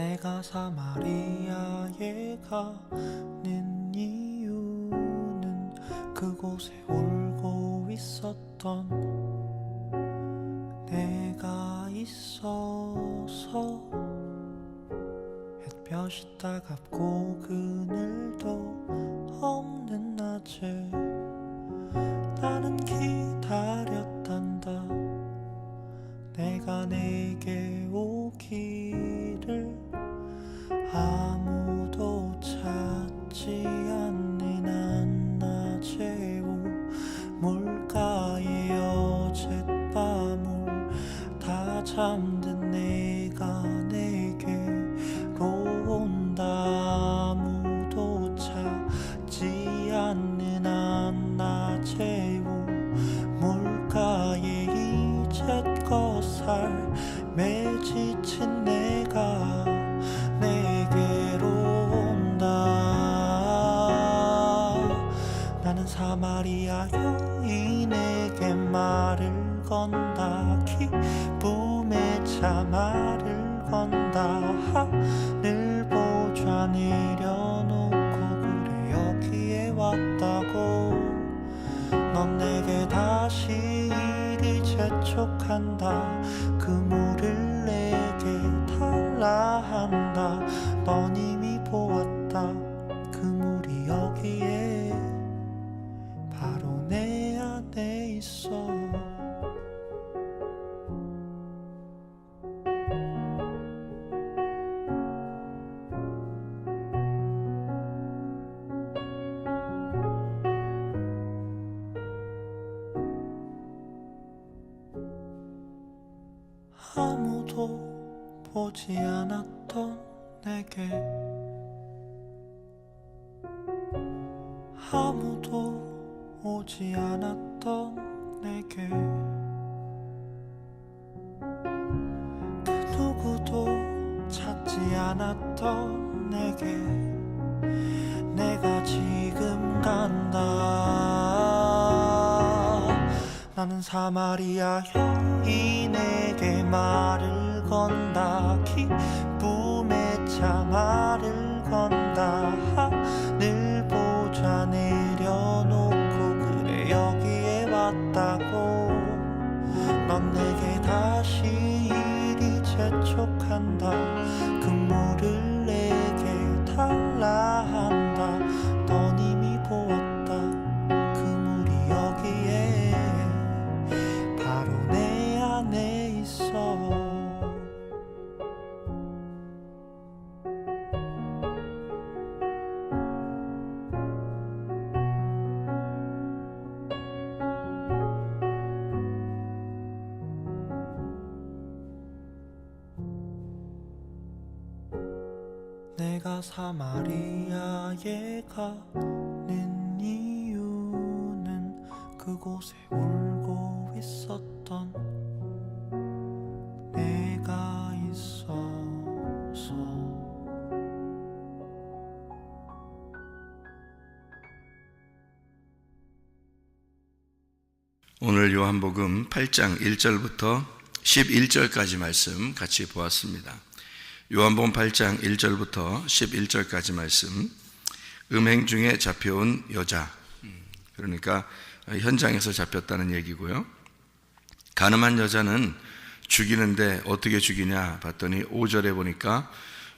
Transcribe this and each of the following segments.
내가 사마리아에 가는 이유는 그곳에 울고 있었던 내가 있어서. 햇볕이 따갑고 그늘도 없는 낮에 나는 기다렸단다. 내가 내게 오기를. 아무도 찾지 않는 한낮의 우물가에 어젯밤을 다 잠든 내가 내게로 온다. 아무도 찾지 않는 한낮의 우물가에 이제 삶에 지친 내가 내게로 온다. 나는 사마리아 여인에게 말을 건다. 기쁨의 차 말을 건다. 하늘 보좌 내려놓고 그래 여기에 왔다고. 넌 내게 다시 이리 재촉한다. 그물을 내게 달라 한다. 넌 이미 보았다. 그물이 여기에 바로 내 안에 있어. 아무도 보지 않았던 내게, 아무도 오지 않았던 내게, 그 누구도 찾지 않았던 내게 내가 지금 간다. 나는 사마리아 여인에게 말을 건다. 기쁨의 차 말을 건다. 하늘 보좌 내려놓고 그래 여기에 왔다고. 넌 내게 다시 이리 재촉한다. 그물을 내게 달라 한다. 넌 이미 보았다. 그물이 여기에 바로 내 안에 있어. 내가 사마리아에 가는 이유는 그곳에 울고 있었던 내가 있어서. 오늘 요한복음 8장 1절부터 11절까지 말씀 같이 보았습니다. 요한복음 8장 1절부터 11절까지 말씀, 음행 중에 잡혀온 여자, 그러니까 현장에서 잡혔다는 얘기고요. 간음한 여자는 죽이는데 어떻게 죽이냐 봤더니 5절에 보니까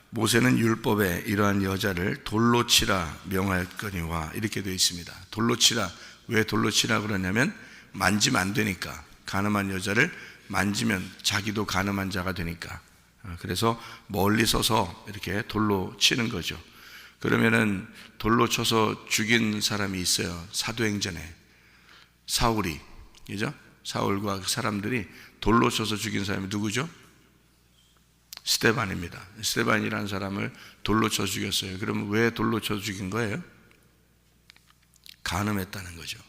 모세는 율법에 이러한 여자를 돌로 치라 명하였거니와 이렇게 되어 있습니다. 돌로 치라. 왜 돌로 치라 그러냐면 만지면 안 되니까. 간음한 여자를 만지면 자기도 간음한 자가 되니까. 그래서 멀리 서서 이렇게 돌로 치는 거죠. 그러면은 돌로 쳐서 죽인 사람이 있어요. 사도행전에 사울이, 그죠? 사울과 그 사람들이 돌로 쳐서 죽인 사람이 누구죠? 스데반입니다. 스데반이라는 사람을 돌로 쳐 죽였어요. 그러면 왜 돌로 쳐 죽인 거예요? 간음했다는 거죠.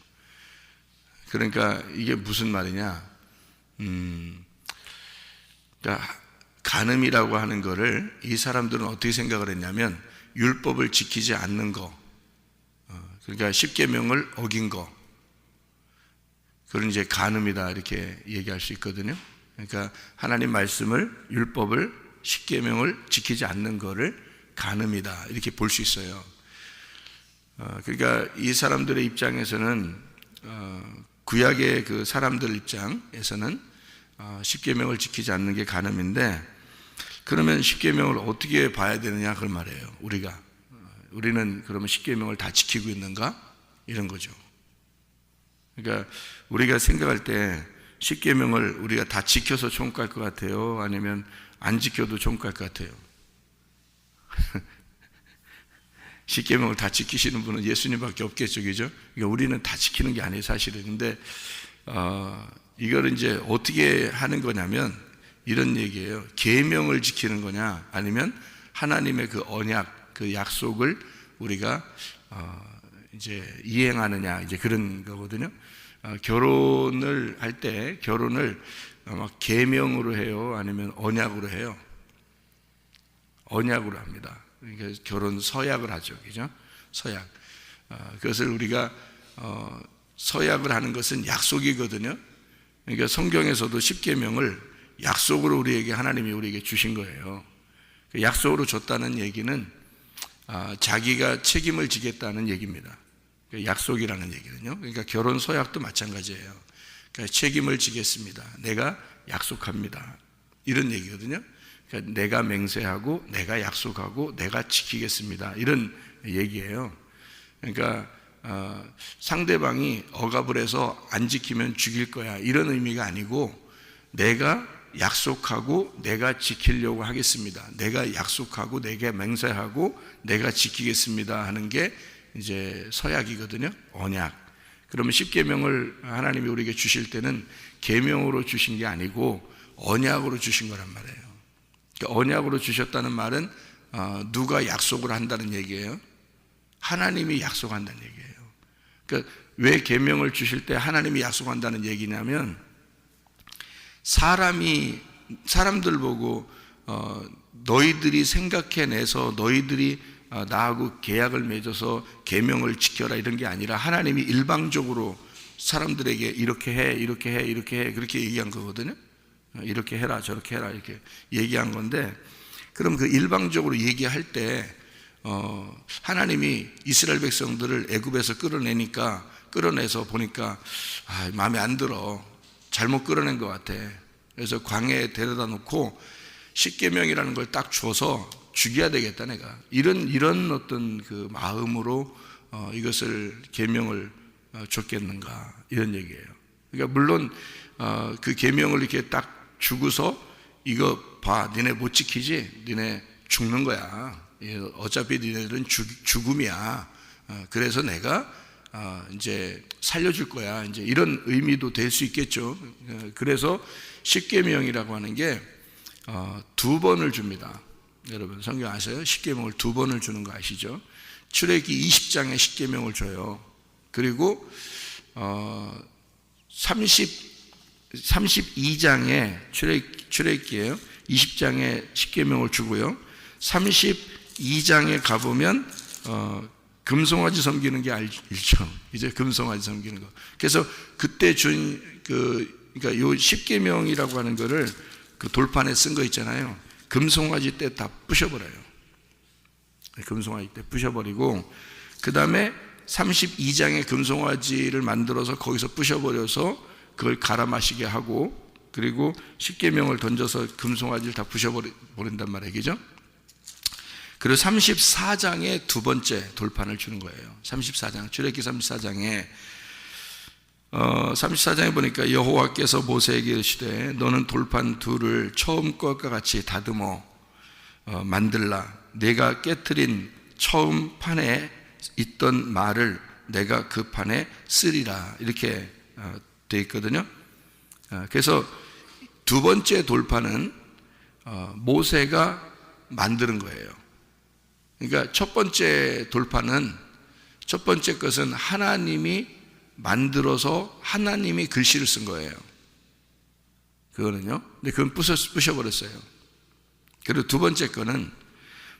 그러니까 이게 무슨 말이냐? 그러니까 간음이라고 하는 거를 이 사람들은 어떻게 생각을 했냐면 율법을 지키지 않는 거, 그러니까 십계명을 어긴 거, 그런 이제 간음이다 이렇게 얘기할 수 있거든요. 그러니까 하나님 말씀을, 율법을 십계명을 지키지 않는 거를 간음이다 이렇게 볼 수 있어요. 그러니까 이 사람들의 입장에서는 구약의 그 사람들 입장에서는 십계명을 지키지 않는 게 간음인데, 그러면 십계명을 어떻게 봐야 되느냐 그런 말이에요. 우리는 그러면 십계명을 다 지키고 있는가 이런 거죠. 그러니까 우리가 생각할 때 십계명을 우리가 다 지켜서 천국 갈 것 같아요? 아니면 안 지켜도 천국 갈 것 같아요? 십계명을 다 지키시는 분은 예수님밖에 없겠죠, 그죠? 그러니까 우리는 다 지키는 게 아니에요, 사실은. 근데 이걸 이제 어떻게 하는 거냐면 이런 얘기예요. 계명을 지키는 거냐, 아니면 하나님의 그 언약, 그 약속을 우리가 이제 이행하느냐, 이제 그런 거거든요. 결혼을 할 때 결혼을 계명으로 해요, 아니면 언약으로 해요? 언약으로 합니다. 그러니까 결혼 서약을 하죠, 그죠? 서약. 그것을 우리가 서약을 하는 것은 약속이거든요. 그러니까 성경에서도 십계명을 약속으로 우리에게 하나님이 우리에게 주신 거예요. 약속으로 줬다는 얘기는 자기가 책임을 지겠다는 얘기입니다. 약속이라는 얘기는요. 그러니까 결혼 서약도 마찬가지예요. 그러니까 책임을 지겠습니다. 내가 약속합니다. 이런 얘기거든요. 그러니까 내가 맹세하고 내가 약속하고 내가 지키겠습니다. 이런 얘기예요. 그러니까 상대방이 억압을 해서 안 지키면 죽일 거야 이런 의미가 아니고, 내가 약속하고 내가 지키려고 하겠습니다. 내가 약속하고 내가 맹세하고 내가 지키겠습니다 하는 게 이제 서약이거든요. 언약. 그러면 십계명을 하나님이 우리에게 주실 때는 계명으로 주신 게 아니고 언약으로 주신 거란 말이에요. 그러니까 언약으로 주셨다는 말은 누가 약속을 한다는 얘기예요? 하나님이 약속한다는 얘기예요. 그러니까 왜 계명을 주실 때 하나님이 약속한다는 얘기냐면, 사람들 보고 너희들이 생각해내서 너희들이 나하고 계약을 맺어서 계명을 지켜라 이런 게 아니라, 하나님이 일방적으로 사람들에게 이렇게 해, 이렇게 해, 이렇게 해, 그렇게 얘기한 거거든요. 이렇게 해라, 저렇게 해라, 이렇게 얘기한 건데, 그럼 그 일방적으로 얘기할 때 하나님이 이스라엘 백성들을 애굽에서 끌어내서 보니까 마음에 안 들어, 잘못 끌어낸 것 같아. 그래서 광야에 데려다 놓고 십계명이라는 걸 딱 줘서 죽여야 되겠다, 내가 이런 어떤 그 마음으로 이것을 계명을 줬겠는가 이런 얘기예요. 그러니까 물론 그 계명을 이렇게 딱 주고서 이거 봐, 니네 못 지키지? 니네 죽는 거야. 어차피 니네들은 죽음이야. 그래서 내가 이제 살려줄 거야. 이제 이런 의미도 될 수 있겠죠. 그래서 십계명이라고 하는 게 2번을 줍니다. 여러분 성경 아세요? 십계명을 2번을 주는 거 아시죠? 출애굽기 20장에 십계명을 줘요. 그리고 32장에 출애굽기예요. 20장에 십계명을 주고요. 32장에 가보면 금송아지 섬기는 게 알죠. 이제 금송아지 섬기는 거. 그래서 그때 준 그러니까 요 십계명이라고 하는 거를 그 돌판에 쓴 거 있잖아요. 금송아지 때 다 부셔버려요. 금송아지 때 부셔버리고, 그 다음에 32장에 금송아지를 만들어서 거기서 부셔버려서 그걸 갈아 마시게 하고, 그리고 십계명을 던져서 금송아지를 다 부셔버린단 말이에요. 그죠? 그리고 34장에 2번째 돌판을 주는 거예요. 34장, 출애굽기 34장에 34장에 보니까 여호와께서 모세에게 이르시되 너는 돌판 둘을 처음 것과 같이 다듬어 만들라. 내가 깨트린 처음 판에 있던 말을 내가 그 판에 쓰리라. 이렇게 되어 있거든요. 그래서 2번째 돌판은 모세가 만드는 거예요. 그러니까 첫 번째 돌판은, 첫 번째 것은 하나님이 만들어서 하나님이 글씨를 쓴 거예요. 그거는요. 근데 그건 부셔버렸어요. 그리고 2번째 거는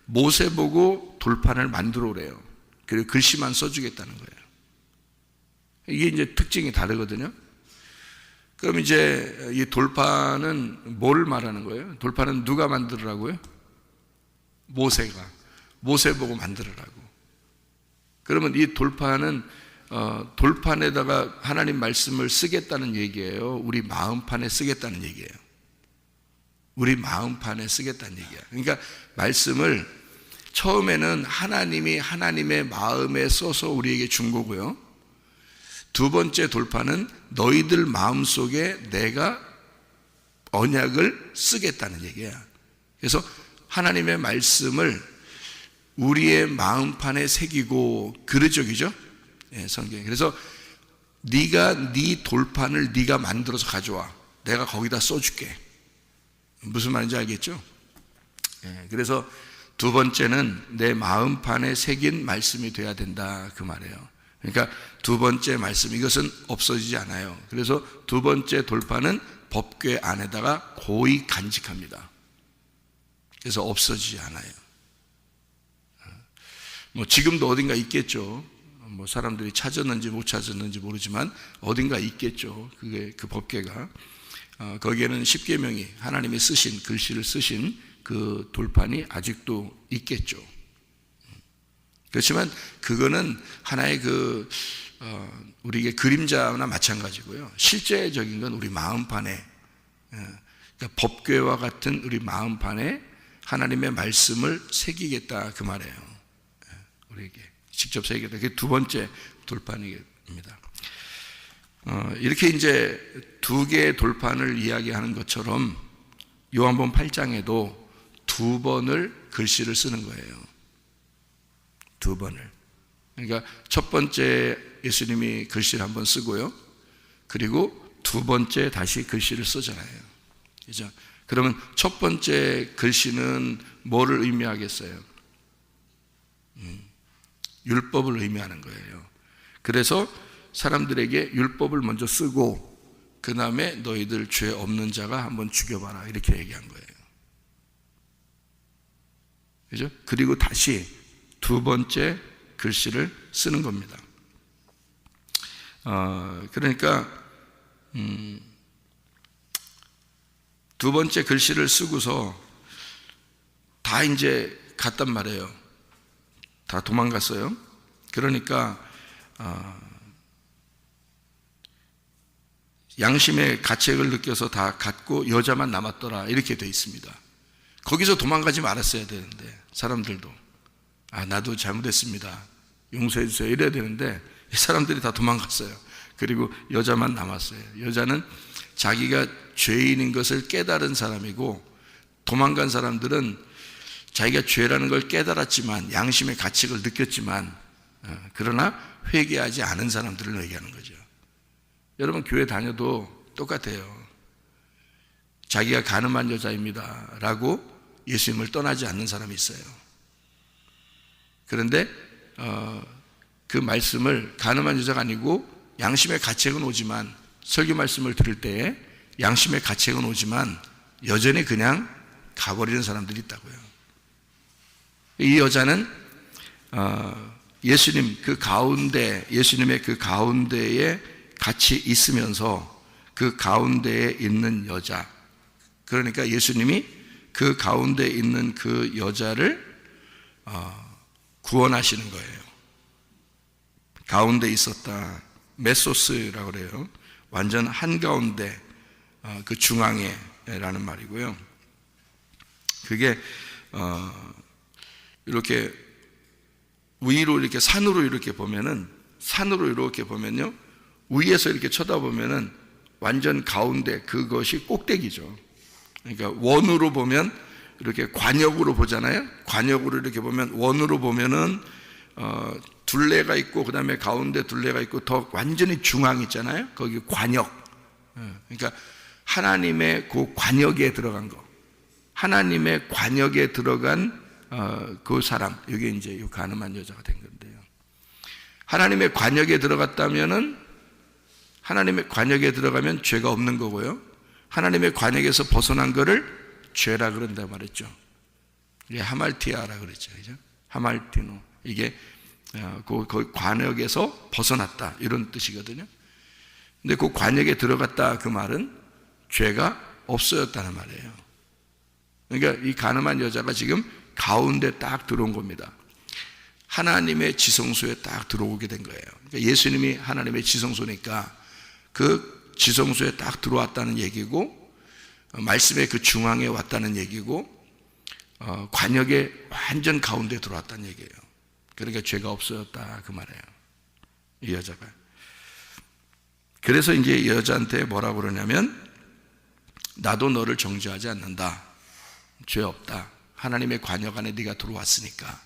모세 보고 돌판을 만들어 오래요. 그리고 글씨만 써주겠다는 거예요. 이게 이제 특징이 다르거든요. 그럼 이제 이 돌판은 뭘 말하는 거예요? 돌판은 누가 만들으라고요? 모세가. 모세 보고 만들으라고. 그러면 이 돌판은 돌판에다가 하나님 말씀을 쓰겠다는 얘기예요? 우리 마음판에 쓰겠다는 얘기예요? 우리 마음판에 쓰겠다는 얘기야. 그러니까 말씀을 처음에는 하나님이 하나님의 마음에 써서 우리에게 준 거고요. 두 번째 돌판은 너희들 마음속에 내가 언약을 쓰겠다는 얘기야. 그래서 하나님의 말씀을 우리의 마음판에 새기고 그러적이죠. 예, 성경에. 그래서 네가 네 돌판을 네가 만들어서 가져와. 내가 거기다 써줄게. 무슨 말인지 알겠죠? 예, 그래서 두 번째는 내 마음판에 새긴 말씀이 돼야 된다 그 말이에요. 그러니까 두 번째 말씀, 이것은 없어지지 않아요. 그래서 두 번째 돌판은 법궤 안에다가 고이 간직합니다. 그래서 없어지지 않아요. 뭐 지금도 어딘가 있겠죠. 뭐 사람들이 찾았는지 못 찾았는지 모르지만 어딘가 있겠죠. 그게 그 법궤가. 거기에는 십계명이 하나님이 쓰신 글씨를 쓰신 그 돌판이 아직도 있겠죠. 그렇지만 그거는 하나의 우리에게 그림자나 마찬가지고요. 실제적인 건 우리 마음판에, 그러니까 법궤와 같은 우리 마음판에 하나님의 말씀을 새기겠다 그 말이에요. 우리에게 직접 새기겠다. 그게 두 번째 돌판입니다. 이렇게 이제 두 개의 돌판을 이야기하는 것처럼 요한복음 8장에도 두 번을 글씨를 쓰는 거예요. 두 번을. 그러니까 첫 번째 예수님이 글씨를 한번 쓰고요. 그리고 두 번째 다시 글씨를 쓰잖아요. 그죠? 그러면 첫 번째 글씨는 뭐를 의미하겠어요? 율법을 의미하는 거예요. 그래서 사람들에게 율법을 먼저 쓰고 그 다음에 너희들 죄 없는 자가 한번 죽여봐라 이렇게 얘기한 거예요. 그죠? 그리고 다시 두 번째 글씨를 쓰는 겁니다. 그러니까 두 번째 글씨를 쓰고서 다 이제 갔단 말이에요. 다 도망갔어요. 그러니까 양심의 가책을 느껴서 다 갔고 여자만 남았더라 이렇게 돼 있습니다. 거기서 도망가지 말았어야 되는데 사람들도 나도 잘못했습니다. 용서해 주세요 이래야 되는데 사람들이 다 도망갔어요. 그리고 여자만 남았어요. 여자는 자기가 죄인인 것을 깨달은 사람이고 도망간 사람들은 자기가 죄라는 걸 깨달았지만 양심의 가책을 느꼈지만 그러나 회개하지 않은 사람들을 얘기하는 거죠. 여러분 교회 다녀도 똑같아요. 자기가 가늠한 여자입니다 라고 예수님을 떠나지 않는 사람이 있어요. 그런데 그 말씀을 가늠한 여자가 아니고 양심의 가책은 오지만 설교 말씀을 들을 때에 양심의 가책은 오지만 여전히 그냥 가버리는 사람들이 있다고요. 이 여자는 예수님 그 가운데, 예수님의 그 가운데에 같이 있으면서 그 가운데에 있는 여자, 그러니까 예수님이 그 가운데 있는 그 여자를 구원하시는 거예요. 가운데 있었다. 메소스라고 그래요. 완전 한가운데 그 중앙에 라는 말이고요. 그게 이렇게 위로 이렇게 산으로 이렇게 보면은 위에서 이렇게 쳐다보면은 완전 가운데 그것이 꼭대기죠. 그러니까 원으로 보면 이렇게 관역으로 보잖아요. 관역으로 이렇게 보면 원으로 보면은 둘레가 있고 그 다음에 가운데 둘레가 있고 더 완전히 중앙 있잖아요. 거기 관역. 그러니까 하나님의 그 관역에 들어간 거. 하나님의 관역에 들어간 그 사람. 이게 이제 이 가늠한 여자가 된 건데요. 하나님의 관역에 들어갔다면은 하나님의 관역에 들어가면 죄가 없는 거고요. 하나님의 관역에서 벗어난 거를 죄라 그런다 말했죠. 이게 하말티아라 그랬죠. 그죠? 하말티노. 이게 그 관역에서 벗어났다. 이런 뜻이거든요. 근데 그 관역에 들어갔다 그 말은 죄가 없어졌다는 말이에요. 그러니까 이 가늠한 여자가 지금 가운데 딱 들어온 겁니다. 하나님의 지성소에 딱 들어오게 된 거예요. 그러니까 예수님이 하나님의 지성소니까 그 지성소에 딱 들어왔다는 얘기고, 말씀의 그 중앙에 왔다는 얘기고, 관역의 완전 가운데 들어왔다는 얘기예요. 그러니까 죄가 없어졌다 그 말이에요, 이 여자가. 그래서 이제 여자한테 뭐라고 그러냐면, 나도 너를 정죄하지 않는다. 죄 없다. 하나님의 관역 안에 네가 들어왔으니까,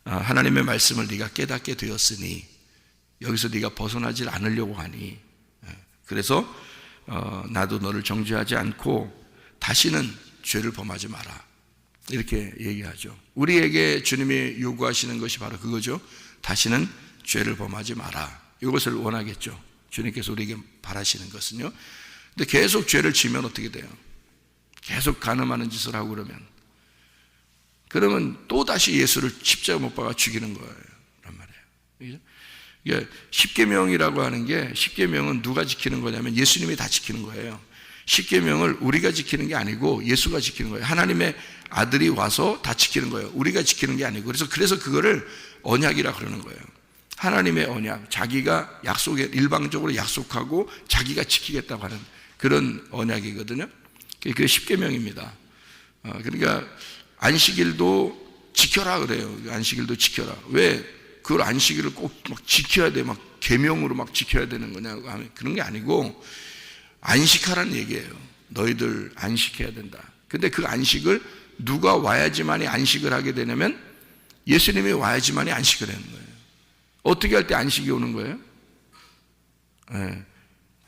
하나님의 말씀을 네가 깨닫게 되었으니 여기서 네가 벗어나질 않으려고 하니, 그래서 나도 너를 정죄하지 않고 다시는 죄를 범하지 마라, 이렇게 얘기하죠. 우리에게 주님이 요구하시는 것이 바로 그거죠. 다시는 죄를 범하지 마라. 이것을 원하겠죠. 주님께서 우리에게 바라시는 것은요. 근데 계속 죄를 지면 어떻게 돼요? 계속 간음하는 짓을 하고 그러면 또 다시 예수를 십자가 못 박아 죽이는 거예요, 란 말이에요. 이게 십계명이라고 하는 게, 십계명은 누가 지키는 거냐면 예수님이 다 지키는 거예요. 십계명을 우리가 지키는 게 아니고 예수가 지키는 거예요. 하나님의 아들이 와서 다 지키는 거예요. 우리가 지키는 게 아니고. 그래서 그거를 언약이라 그러는 거예요. 하나님의 언약, 자기가 일방적으로 약속하고 자기가 지키겠다고 하는 그런 언약이거든요. 그게 십계명입니다. 그러니까 안식일도 지켜라 그래요. 안식일도 지켜라. 왜 그걸 안식일을 꼭 막 지켜야 돼? 막 계명으로 막 지켜야 되는 거냐고 하면 그런 게 아니고, 안식하라는 얘기예요. 너희들 안식해야 된다. 근데 그 안식을 누가 와야지만이 안식을 하게 되냐면 예수님이 와야지만이 안식을 하는 거예요. 어떻게 할 때 안식이 오는 거예요?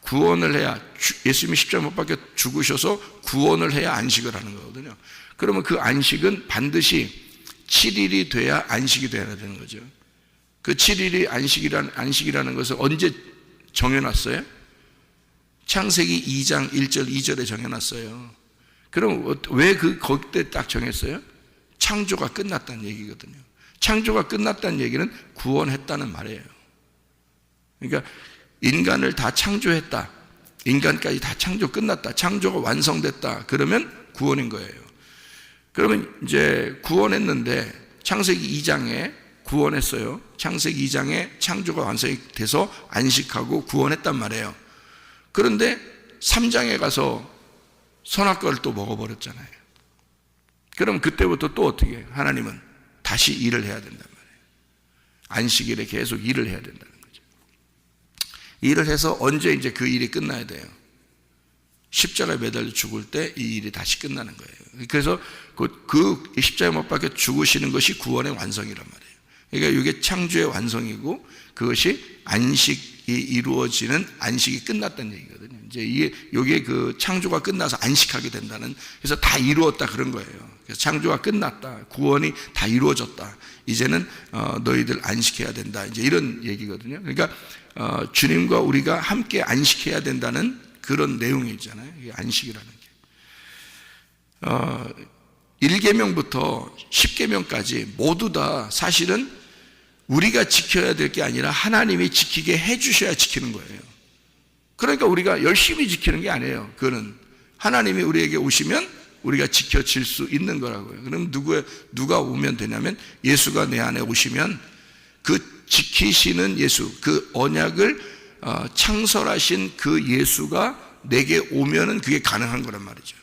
구원을 해야, 예수님이 십자가 못 박혀 죽으셔서 구원을 해야 안식을 하는 거거든요. 그러면 그 안식은 반드시 7일이 돼야 안식이 돼야 되는 거죠. 그 7일이 안식이라는 것을 언제 정해놨어요? 창세기 2장 1절 2절에 정해놨어요. 그럼 왜 거기때 딱 정했어요? 창조가 끝났다는 얘기거든요. 창조가 끝났다는 얘기는 구원했다는 말이에요. 그러니까 인간을 다 창조했다, 인간까지 다 창조 끝났다, 창조가 완성됐다, 그러면 구원인 거예요. 그러면 이제 구원했는데 창세기 2장에 구원했어요. 창세기 2장에 창조가 완성이 돼서 안식하고 구원했단 말이에요. 그런데 3장에 가서 선악과를 또 먹어버렸잖아요. 그럼 그때부터 또 어떻게 해요? 하나님은 다시 일을 해야 된단 말이에요. 안식일에 계속 일을 해야 된다는 거죠. 일을 해서 언제 이제 그 일이 끝나야 돼요? 십자가에 매달려 죽을 때 이 일이 다시 끝나는 거예요. 그래서 그 십자가에 못 박혀 죽으시는 것이 구원의 완성이란 말이에요. 그러니까 이게 창조의 완성이고, 그것이 안식이 이루어지는, 안식이 끝났다는 얘기거든요. 이제 이게 그 창조가 끝나서 안식하게 된다는, 그래서 다 이루었다 그런 거예요. 그래서 창조가 끝났다, 구원이 다 이루어졌다, 이제는 너희들 안식해야 된다, 이제 이런 얘기거든요. 그러니까 주님과 우리가 함께 안식해야 된다는 그런 내용이잖아요. 이게 안식이라는 게. 1계명부터 10계명까지 모두 다 사실은 우리가 지켜야 될 게 아니라 하나님이 지키게 해주셔야 지키는 거예요. 그러니까 우리가 열심히 지키는 게 아니에요. 그거는 하나님이 우리에게 오시면 우리가 지켜질 수 있는 거라고요. 그럼 누가 오면 되냐면, 예수가 내 안에 오시면 그 지키시는 예수, 그 언약을 창설하신 그 예수가 내게 오면은 그게 가능한 거란 말이죠.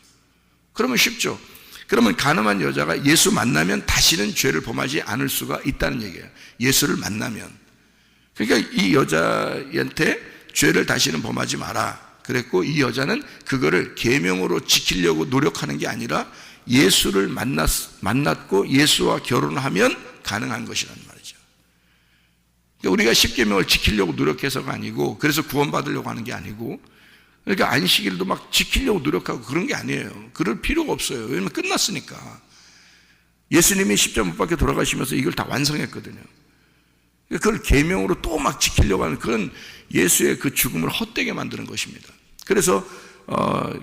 그러면 쉽죠. 그러면 간음한 여자가 예수 만나면 다시는 죄를 범하지 않을 수가 있다는 얘기예요. 예수를 만나면. 그러니까 이 여자한테 죄를 다시는 범하지 마라 그랬고, 이 여자는 그거를 계명으로 지키려고 노력하는 게 아니라 예수를 만났고 예수와 결혼하면 가능한 것이란 말이죠. 그러니까 우리가 십계명을 지키려고 노력해서가 아니고, 그래서 구원받으려고 하는 게 아니고, 그러니까 안식일도 막 지키려고 노력하고 그런 게 아니에요. 그럴 필요가 없어요. 왜냐하면 끝났으니까. 예수님이 십자가 못 박혀 돌아가시면서 이걸 다 완성했거든요. 그걸 계명으로 또 막 지키려고 하는, 그런 예수의 그 죽음을 헛되게 만드는 것입니다. 그래서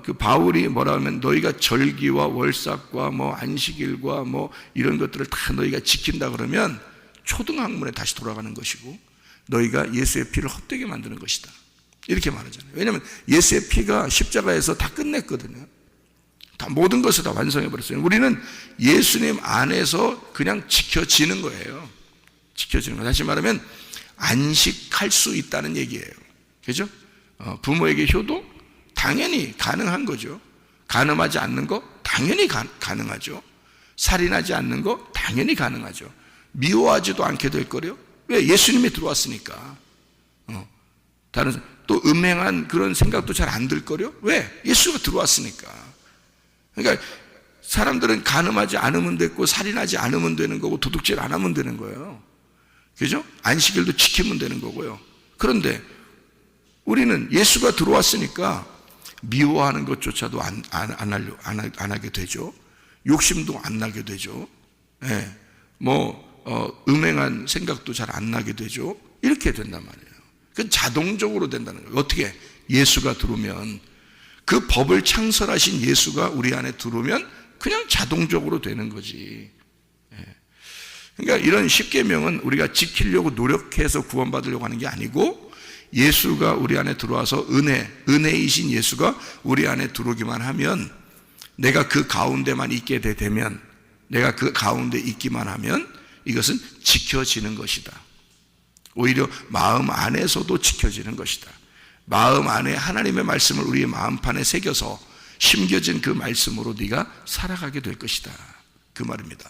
그 바울이 뭐라 하면, 너희가 절기와 월삭과 뭐 안식일과 뭐 이런 것들을 다 너희가 지킨다 그러면 초등학문에 다시 돌아가는 것이고, 너희가 예수의 피를 헛되게 만드는 것이다, 이렇게 말하잖아요. 왜냐하면 예수의 피가 십자가에서 다 끝냈거든요. 다 모든 것을 다 완성해버렸어요. 우리는 예수님 안에서 그냥 지켜지는 거예요. 지켜지는 거. 다시 말하면 안식할 수 있다는 얘기예요. 그죠? 부모에게 효도? 당연히 가능한 거죠. 간음하지 않는 거? 당연히 가능하죠. 살인하지 않는 거? 당연히 가능하죠. 미워하지도 않게 될 거래요. 왜? 예수님이 들어왔으니까. 다른 또 음행한 그런 생각도 잘 안 들 거래요. 왜? 예수가 들어왔으니까. 그러니까 사람들은 간음하지 않으면 됐고 살인하지 않으면 되는 거고 도둑질 안 하면 되는 거예요. 그죠? 안식일도 지키면 되는 거고요. 그런데 우리는 예수가 들어왔으니까 미워하는 것조차도 안 하게 되죠. 욕심도 안 나게 되죠. 예. 음행한 생각도 잘 안 나게 되죠. 이렇게 된단 말이에요. 그건 자동적으로 된다는 거예요. 어떻게? 예수가 들어오면, 그 법을 창설하신 예수가 우리 안에 들어오면 그냥 자동적으로 되는 거지. 예. 그러니까 이런 십계명은 우리가 지키려고 노력해서 구원받으려고 하는 게 아니고, 예수가 우리 안에 들어와서 은혜이신 예수가 우리 안에 들어오기만 하면, 내가 그 가운데만 있게 되면, 내가 그 가운데 있기만 하면 이것은 지켜지는 것이다. 오히려 마음 안에서도 지켜지는 것이다. 마음 안에 하나님의 말씀을 우리의 마음판에 새겨서 심겨진 그 말씀으로 네가 살아가게 될 것이다. 그 말입니다.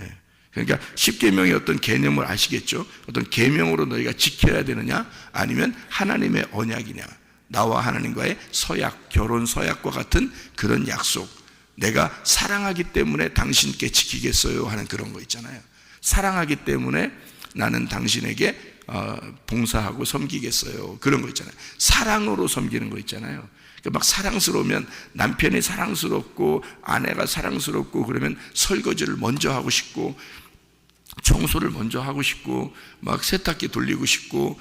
예. 그러니까 십계명의 어떤 개념을 아시겠죠? 어떤 계명으로 너희가 지켜야 되느냐, 아니면 하나님의 언약이냐, 나와 하나님과의 서약, 결혼 서약과 같은 그런 약속, 내가 사랑하기 때문에 당신께 지키겠어요 하는 그런 거 있잖아요. 사랑하기 때문에 나는 당신에게 봉사하고 섬기겠어요, 그런 거 있잖아요. 사랑으로 섬기는 거 있잖아요. 막 사랑스러우면, 남편이 사랑스럽고 아내가 사랑스럽고 그러면 설거지를 먼저 하고 싶고 청소를 먼저 하고 싶고 막 세탁기 돌리고 싶고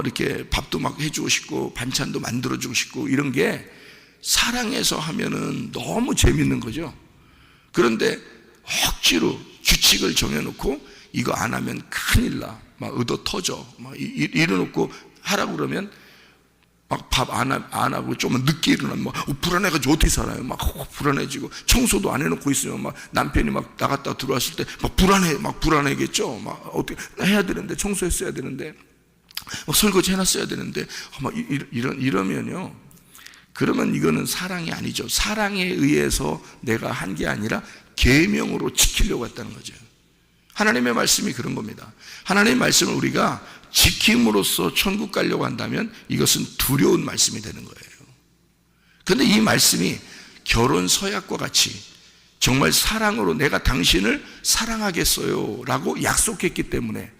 이렇게 밥도 막 해주고 싶고 반찬도 만들어주고 싶고, 이런 게 사랑해서 하면은 너무 재밌는 거죠. 그런데 억지로 규칙을 정해놓고 이거 안 하면 큰일 나, 막 의도 터져, 막 이래놓고 하라고 그러면 막 밥 안 하고 좀만 늦게 일어나면 막 불안해가지고 어떻게 살아요? 막 불안해지고, 청소도 안 해놓고 있으면 막 남편이 막 나갔다 들어왔을 때 막 불안해겠죠. 막 어떻게 해야 되는데, 청소했어야 되는데, 설거지 해놨어야 되는데, 막 이러면요. 그러면 이거는 사랑이 아니죠. 사랑에 의해서 내가 한 게 아니라 계명으로 지키려고 했다는 거죠. 하나님의 말씀이 그런 겁니다. 하나님의 말씀을 우리가 지킴으로써 천국 가려고 한다면 이것은 두려운 말씀이 되는 거예요. 그런데 이 말씀이 결혼 서약과 같이 정말 사랑으로 내가 당신을 사랑하겠어요 라고 약속했기 때문에,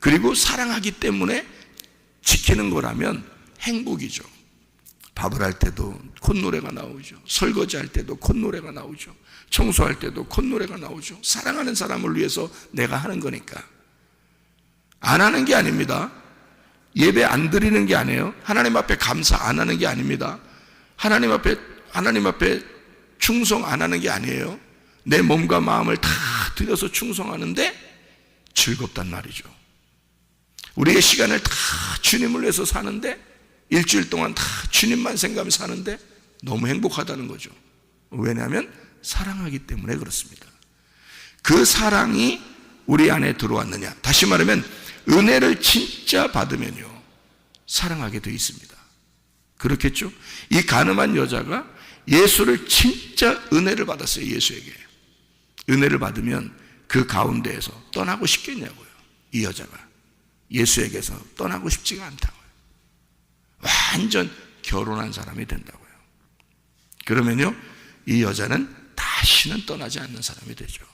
그리고 사랑하기 때문에 지키는 거라면 행복이죠. 밥을 할 때도 콧노래가 나오죠. 설거지할 때도 콧노래가 나오죠. 청소할 때도 콧노래가 나오죠. 사랑하는 사람을 위해서 내가 하는 거니까. 안 하는 게 아닙니다. 예배 안 드리는 게 아니에요. 하나님 앞에 감사 안 하는 게 아닙니다. 하나님 앞에 충성 안 하는 게 아니에요. 내 몸과 마음을 다 들여서 충성하는데 즐겁단 말이죠. 우리의 시간을 다 주님을 위해서 사는데, 일주일 동안 다 주님만 생각하면서 사는데 너무 행복하다는 거죠. 왜냐하면 사랑하기 때문에 그렇습니다. 그 사랑이 우리 안에 들어왔느냐, 다시 말하면 은혜를 진짜 받으면요 사랑하게 되어 있습니다. 그렇겠죠? 이 가늠한 여자가 예수를 진짜 은혜를 받았어요. 예수에게 은혜를 받으면 그 가운데에서 떠나고 싶겠냐고요. 이 여자가 예수에게서 떠나고 싶지가 않다고요. 완전 결혼한 사람이 된다고요. 그러면요 이 여자는 다시는 떠나지 않는 사람이 되죠.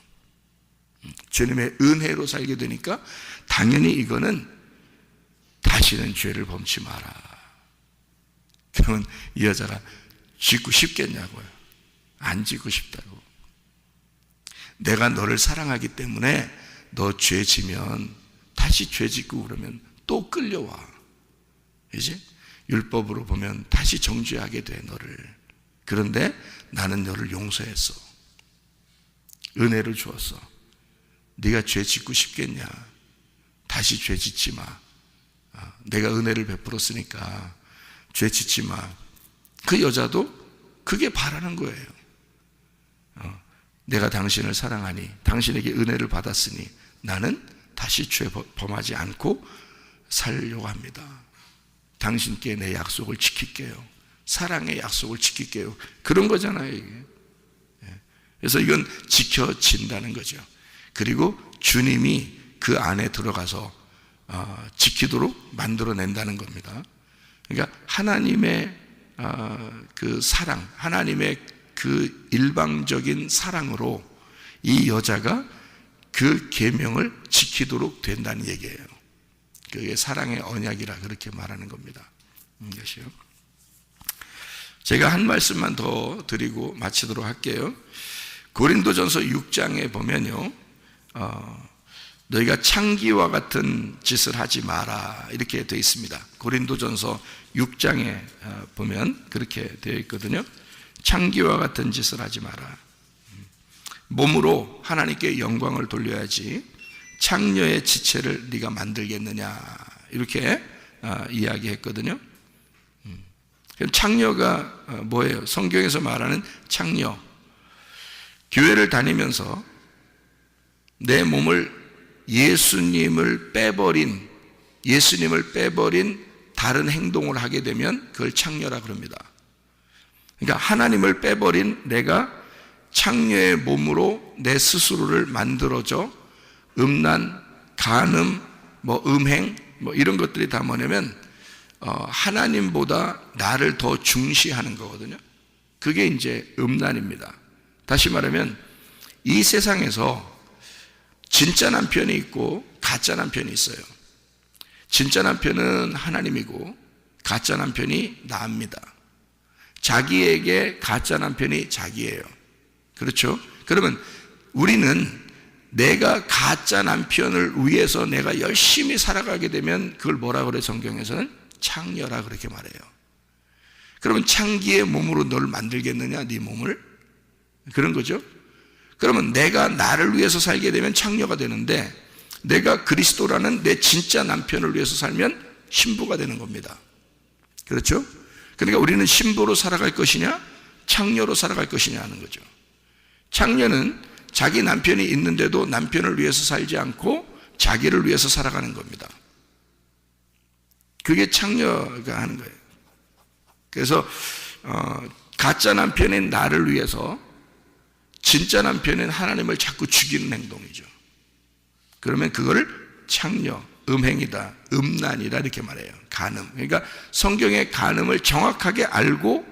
주님의 은혜로 살게 되니까 당연히 이거는 다시는 죄를 범치 마라. 그러면 이 여자가 짓고 싶겠냐고요. 안 짓고 싶다고. 내가 너를 사랑하기 때문에 너 죄 지면 다시 죄 짓고 그러면 또 끌려와. 이제 율법으로 보면 다시 정죄하게 돼 너를. 그런데 나는 너를 용서했어. 은혜를 주었어. 네가 죄 짓고 싶겠냐? 다시 죄 짓지 마. 내가 은혜를 베풀었으니까 죄 짓지 마. 그 여자도 그게 바라는 거예요. 내가 당신을 사랑하니, 당신에게 은혜를 받았으니 나는 다시 죄 범하지 않고 살려고 합니다. 당신께 내 약속을 지킬게요. 사랑의 약속을 지킬게요. 그런 거잖아요, 이게. 그래서 이건 지켜진다는 거죠. 그리고 주님이 그 안에 들어가서 지키도록 만들어낸다는 겁니다. 그러니까 하나님의 그 사랑, 하나님의 그 일방적인 사랑으로 이 여자가 그 계명을 지키도록 된다는 얘기예요. 그게 사랑의 언약이라 그렇게 말하는 겁니다. 이것이요. 제가 한 말씀만 더 드리고 마치도록 할게요. 고린도전서 6장에 보면요, 너희가 창기와 같은 짓을 하지 마라 이렇게 되어 있습니다. 고린도전서 6장에 보면 그렇게 되어 있거든요. 창기와 같은 짓을 하지 마라. 몸으로 하나님께 영광을 돌려야지 창녀의 지체를 네가 만들겠느냐 이렇게 이야기했거든요. 창녀가 뭐예요? 성경에서 말하는 창녀, 교회를 다니면서 내 몸을 예수님을 빼버린 다른 행동을 하게 되면 그걸 창녀라 그럽니다. 그러니까 하나님을 빼버린 내가 창녀의 몸으로 내 스스로를 만들어져 음란, 간음, 음행 이런 것들이 다 뭐냐면 하나님보다 나를 더 중시하는 거거든요. 그게 이제 음란입니다. 다시 말하면 이 세상에서 진짜 남편이 있고 가짜 남편이 있어요. 진짜 남편은 하나님이고 가짜 남편이 나입니다. 자기에게 가짜 남편이 자기예요. 그렇죠? 그러면 우리는 내가 가짜 남편을 위해서 내가 열심히 살아가게 되면 그걸 뭐라 그래? 성경에서는 창녀라 그렇게 말해요. 그러면 창기의 몸으로 너를 만들겠느냐? 네 몸을? 그런 거죠. 그러면 내가 나를 위해서 살게 되면 창녀가 되는데 내가 그리스도라는 내 진짜 남편을 위해서 살면 신부가 되는 겁니다. 그렇죠? 그러니까 우리는 신부로 살아갈 것이냐 창녀로 살아갈 것이냐 하는 거죠. 창녀는 자기 남편이 있는데도 남편을 위해서 살지 않고 자기를 위해서 살아가는 겁니다. 그게 창녀가 하는 거예요. 그래서 가짜 남편인 나를 위해서 진짜 남편인 하나님을 자꾸 죽이는 행동이죠. 그러면 그거를 창녀, 음행이다, 음란이다 이렇게 말해요. 간음. 그러니까 성경의 간음을 정확하게 알고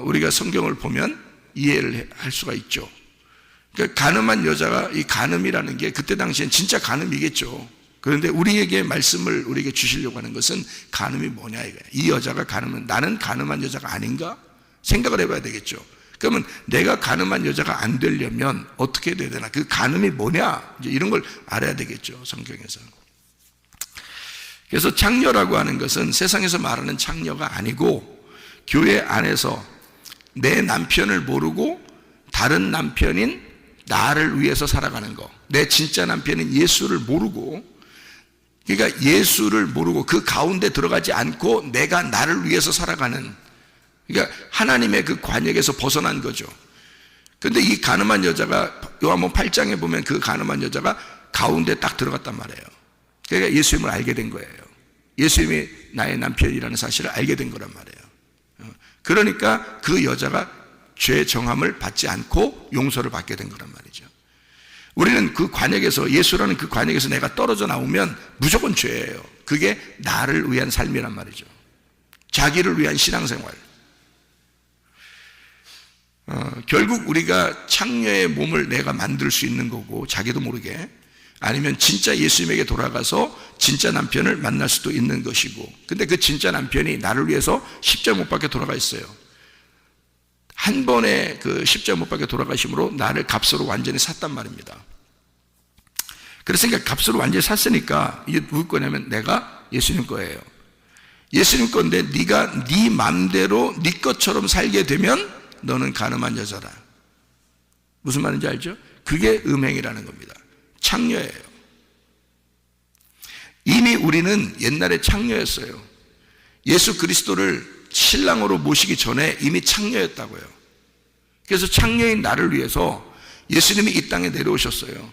우리가 성경을 보면 이해를 할 수가 있죠. 그러니까 간음한 여자가 이 간음이라는 게 그때 당시엔 진짜 간음이겠죠. 그런데 우리에게 말씀을 우리에게 주시려고 하는 것은 간음이 뭐냐 이거예요. 이 여자가 간음은 나는 간음한 여자가 아닌가 생각을 해봐야 되겠죠. 그러면 내가 간음한 여자가 안 되려면 어떻게 돼야 되나? 그 간음이 뭐냐? 이제 이런 걸 알아야 되겠죠. 성경에서. 그래서 창녀라고 하는 것은 세상에서 말하는 창녀가 아니고 교회 안에서 내 남편을 모르고 다른 남편인 나를 위해서 살아가는 거. 내 진짜 남편인 예수를 모르고, 그러니까 예수를 모르고 그 가운데 들어가지 않고 내가 나를 위해서 살아가는, 그러니까 하나님의 그 관역에서 벗어난 거죠. 그런데 이 간음한 여자가 요한복음 8장에 보면 그 간음한 여자가 가운데 딱 들어갔단 말이에요. 그러니까 예수님을 알게 된 거예요. 예수님이 나의 남편이라는 사실을 알게 된 거란 말이에요. 그러니까 그 여자가 죄 정함을 받지 않고 용서를 받게 된 거란 말이죠. 우리는 그 관역에서, 예수라는 그 관역에서 내가 떨어져 나오면 무조건 죄예요. 그게 나를 위한 삶이란 말이죠. 자기를 위한 신앙생활. 결국 우리가 창녀의 몸을 내가 만들 수 있는 거고, 자기도 모르게, 아니면 진짜 예수님에게 돌아가서 진짜 남편을 만날 수도 있는 것이고, 근데 그 진짜 남편이 나를 위해서 십자가 못 박혀 돌아가 있어요. 한 번에 그 십자가 못 박혀 돌아가심으로 나를 값으로 완전히 샀단 말입니다. 그랬으니까 값으로 완전히 샀으니까 이게 누구 거냐면 내가 예수님 거예요. 예수님 건데 네가 네 맘대로 네 것처럼 살게 되면 너는 간음한 여자다. 무슨 말인지 알죠? 그게 음행이라는 겁니다. 창녀예요. 이미 우리는 옛날에 창녀였어요. 예수 그리스도를 신랑으로 모시기 전에 이미 창녀였다고요. 그래서 창녀인 나를 위해서 예수님이 이 땅에 내려오셨어요.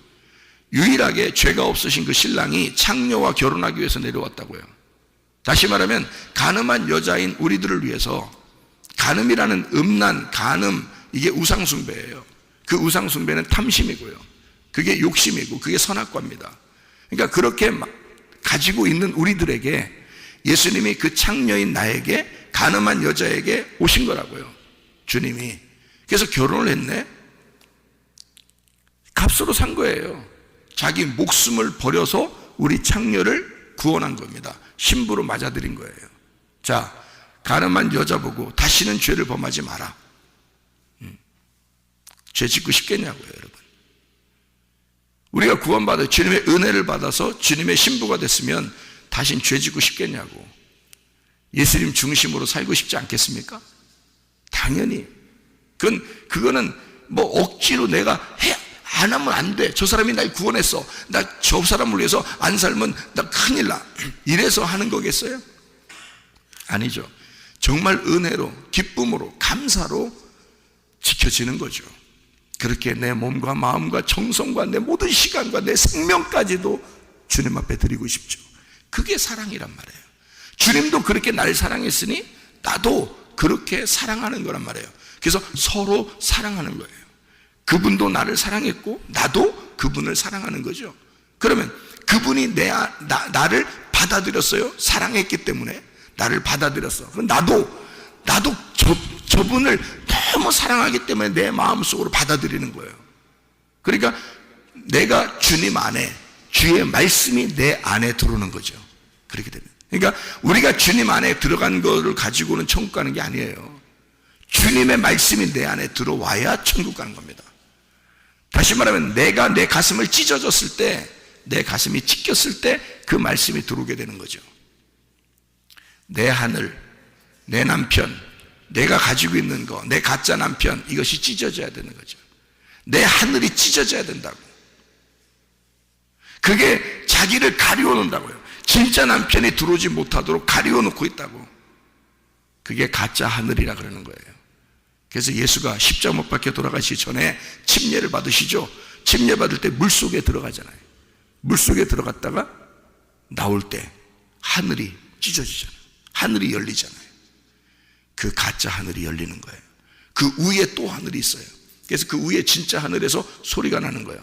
유일하게 죄가 없으신 그 신랑이 창녀와 결혼하기 위해서 내려왔다고요. 다시 말하면 간음한 여자인 우리들을 위해서, 간음이라는 음란, 간음, 이게 우상숭배예요. 그 우상숭배는 탐심이고요, 그게 욕심이고, 그게 선악과입니다. 그러니까 그렇게 가지고 있는 우리들에게 예수님이 그 창녀인 나에게, 간음한 여자에게 오신 거라고요, 주님이. 그래서 결혼을 했네. 값으로 산 거예요. 자기 목숨을 버려서 우리 창녀를 구원한 겁니다. 신부로 맞아들인 거예요. 자, 간음한 여자 보고 다시는 죄를 범하지 마라. 죄 짓고 싶겠냐고요, 여러분. 우리가 구원받아 주님의 은혜를 받아서 주님의 신부가 됐으면 다신 죄 짓고 싶겠냐고. 예수님 중심으로 살고 싶지 않겠습니까? 당연히. 그거는 뭐 억지로 내가 안 하면 안 돼. 저 사람이 날 구원했어. 나 저 사람을 위해서 안 살면 나 큰일 나. 이래서 하는 거겠어요? 아니죠. 정말 은혜로, 기쁨으로, 감사로 지켜지는 거죠. 그렇게 내 몸과 마음과 정성과 내 모든 시간과 내 생명까지도 주님 앞에 드리고 싶죠. 그게 사랑이란 말이에요. 주님도 그렇게 날 사랑했으니 나도 그렇게 사랑하는 거란 말이에요. 그래서 서로 사랑하는 거예요. 그분도 나를 사랑했고 나도 그분을 사랑하는 거죠. 그러면 그분이 나를 받아들였어요. 사랑했기 때문에 나를 받아들였어. 그럼 나도 저분을 너무 사랑하기 때문에 내 마음속으로 받아들이는 거예요. 그러니까 내가 주님 안에, 주의 말씀이 내 안에 들어오는 거죠. 그렇게 되면, 그러니까 우리가 주님 안에 들어간 거를 가지고는 천국 가는 게 아니에요. 주님의 말씀이 내 안에 들어와야 천국 가는 겁니다. 다시 말하면 내가 내 가슴을 찢어졌을 때, 내 가슴이 찢겼을 때 그 말씀이 들어오게 되는 거죠. 내 하늘, 내 남편, 내가 가지고 있는 거, 내 가짜 남편, 이것이 찢어져야 되는 거죠. 내 하늘이 찢어져야 된다고. 그게 자기를 가리워 놓는다고요. 진짜 남편이 들어오지 못하도록 가리워 놓고 있다고. 그게 가짜 하늘이라 그러는 거예요. 그래서 예수가 십자가 못 박혀 돌아가시기 전에 침례를 받으시죠. 침례 받을 때 물속에 들어가잖아요. 물속에 들어갔다가 나올 때 하늘이 찢어지잖아요. 하늘이 열리잖아요. 그 가짜 하늘이 열리는 거예요. 그 위에 또 하늘이 있어요. 그래서 그 위에 진짜 하늘에서 소리가 나는 거예요.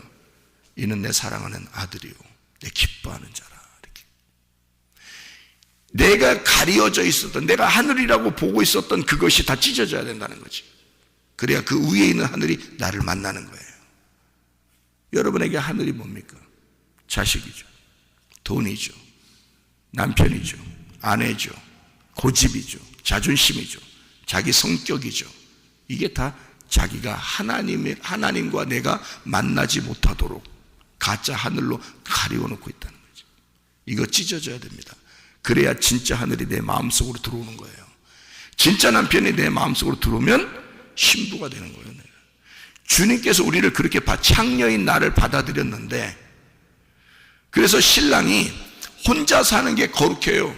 이는 내 사랑하는 아들이요, 내 기뻐하는 자라. 이렇게. 내가 가려져 있었던, 내가 하늘이라고 보고 있었던 그것이 다 찢어져야 된다는 거지. 그래야 그 위에 있는 하늘이 나를 만나는 거예요. 여러분에게 하늘이 뭡니까? 자식이죠, 돈이죠, 남편이죠, 아내죠, 고집이죠, 자존심이죠, 자기 성격이죠. 이게 다 자기가 하나님과 내가 만나지 못하도록 가짜 하늘로 가리워 놓고 있다는 거죠. 이거 찢어져야 됩니다. 그래야 진짜 하늘이 내 마음속으로 들어오는 거예요. 진짜 남편이 내 마음속으로 들어오면 신부가 되는 거예요. 주님께서 우리를 그렇게 창녀인 나를 받아들였는데, 그래서 신랑이 혼자 사는 게 거룩해요.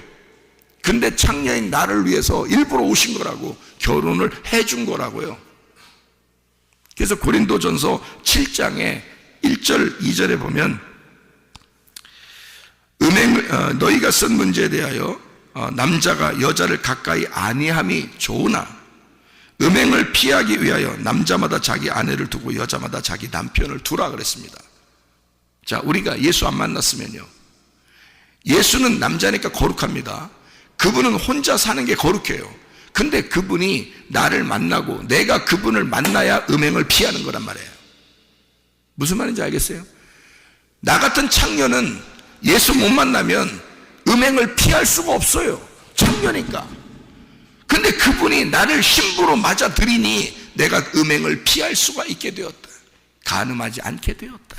근데 창녀인 나를 위해서 일부러 오신 거라고, 결혼을 해준 거라고요. 그래서 고린도전서 7장에 1절 2절에 보면 너희가 쓴 문제에 대하여 남자가 여자를 가까이 아니함이 좋으나 음행을 피하기 위하여 남자마다 자기 아내를 두고 여자마다 자기 남편을 두라 그랬습니다. 자, 우리가 예수 안 만났으면요, 예수는 남자니까 거룩합니다. 그분은 혼자 사는 게 거룩해요. 근데 그분이 나를 만나고 내가 그분을 만나야 음행을 피하는 거란 말이에요. 무슨 말인지 알겠어요? 나 같은 창녀는 예수 못 만나면 음행을 피할 수가 없어요. 창녀니까. 근데 그분이 나를 신부로 맞아들이니 내가 음행을 피할 수가 있게 되었다. 간음하지 않게 되었다.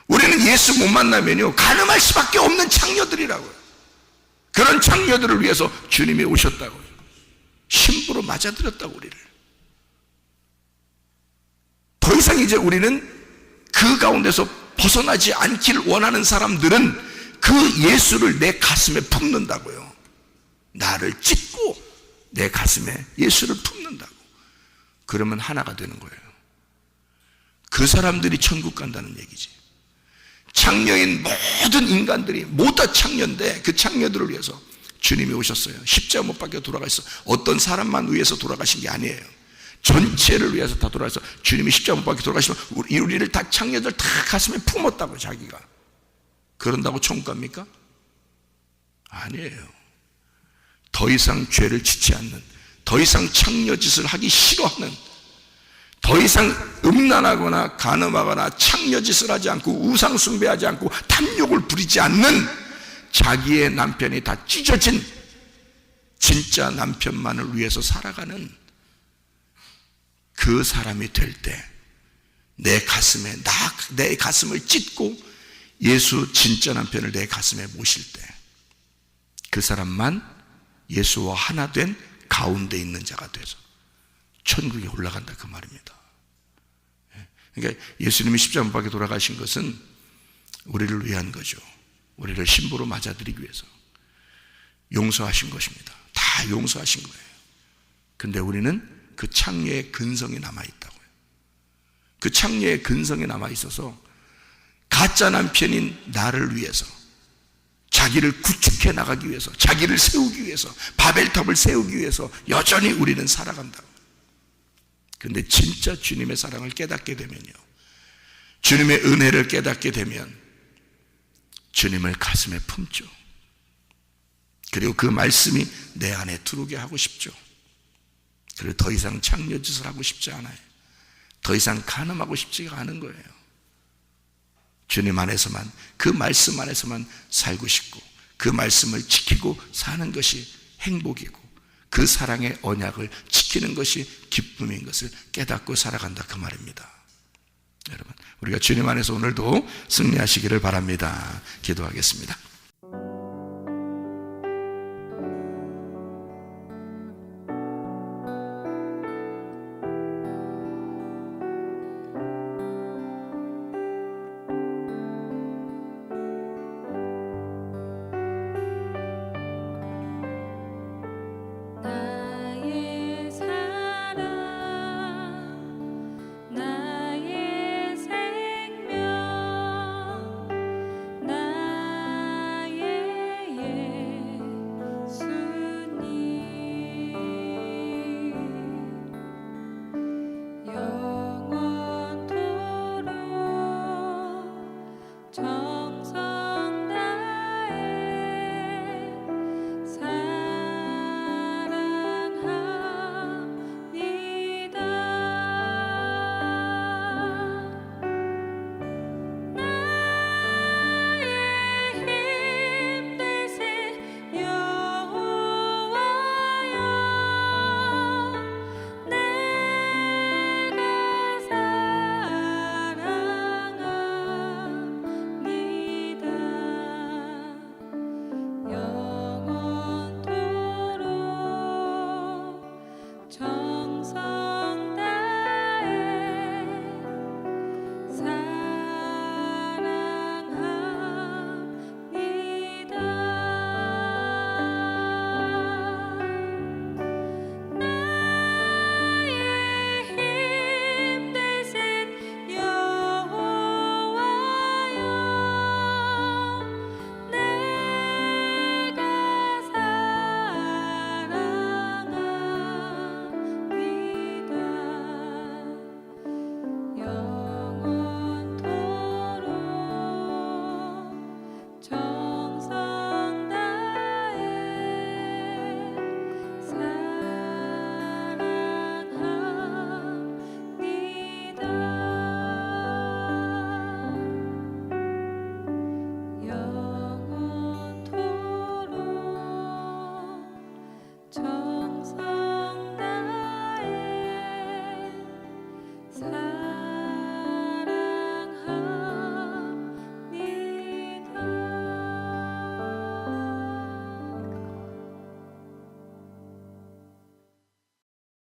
우리는 예수 못 만나면요, 간음할 수밖에 없는 창녀들이라고요. 그런 창녀들을 위해서 주님이 오셨다고요. 신부로 맞아들였다고 우리를. 더 이상 이제 우리는 그 가운데서 벗어나지 않길 원하는 사람들은 그 예수를 내 가슴에 품는다고요. 나를 찢고 내 가슴에 예수를 품는다고. 그러면 하나가 되는 거예요. 그 사람들이 천국 간다는 얘기지. 창녀인 모든 인간들이 모두 다 창녀인데 그 창녀들을 위해서 주님이 오셨어요. 십자가 못 박혀 돌아가셨어. 어떤 사람만 위해서 돌아가신 게 아니에요. 전체를 위해서 다 돌아가서 주님이 십자가 못 박혀 돌아가시면 우리를 다 창녀들 다 가슴에 품었다고. 자기가 그런다고 천국 갑니까? 아니에요. 더 이상 죄를 짓지 않는, 더 이상 창녀짓을 하기 싫어하는, 더 이상 음란하거나 간음하거나 창녀짓을 하지 않고 우상 숭배하지 않고 탐욕을 부리지 않는 자기의 남편이 다 찢어진 진짜 남편만을 위해서 살아가는 그 사람이 될 때, 내 가슴을 찢고 예수 진짜 남편을 내 가슴에 모실 때, 그 사람만 예수와 하나 된 가운데 있는 자가 돼서 천국에 올라간다 그 말입니다. 그러니까 예수님이 십자가 못 박혀 돌아가신 것은 우리를 위한 거죠. 우리를 신부로 맞아들이기 위해서 용서하신 것입니다. 다 용서하신 거예요. 근데 우리는 그 창녀의 근성이 남아있다고요. 그 창녀의 근성이 남아있어서 가짜 남편인 나를 위해서, 자기를 구축해 나가기 위해서, 자기를 세우기 위해서, 바벨탑을 세우기 위해서 여전히 우리는 살아간다고. 근데 진짜 주님의 사랑을 깨닫게 되면요, 주님의 은혜를 깨닫게 되면 주님을 가슴에 품죠. 그리고 그 말씀이 내 안에 들어오게 하고 싶죠. 그리고 더 이상 창녀짓을 하고 싶지 않아요. 더 이상 간음하고 싶지가 않은 거예요. 주님 안에서만, 그 말씀 안에서만 살고 싶고, 그 말씀을 지키고 사는 것이 행복이고, 그 사랑의 언약을 지키는 것이 기쁨인 것을 깨닫고 살아간다 그 말입니다. 여러분, 우리가 주님 안에서 오늘도 승리하시기를 바랍니다. 기도하겠습니다.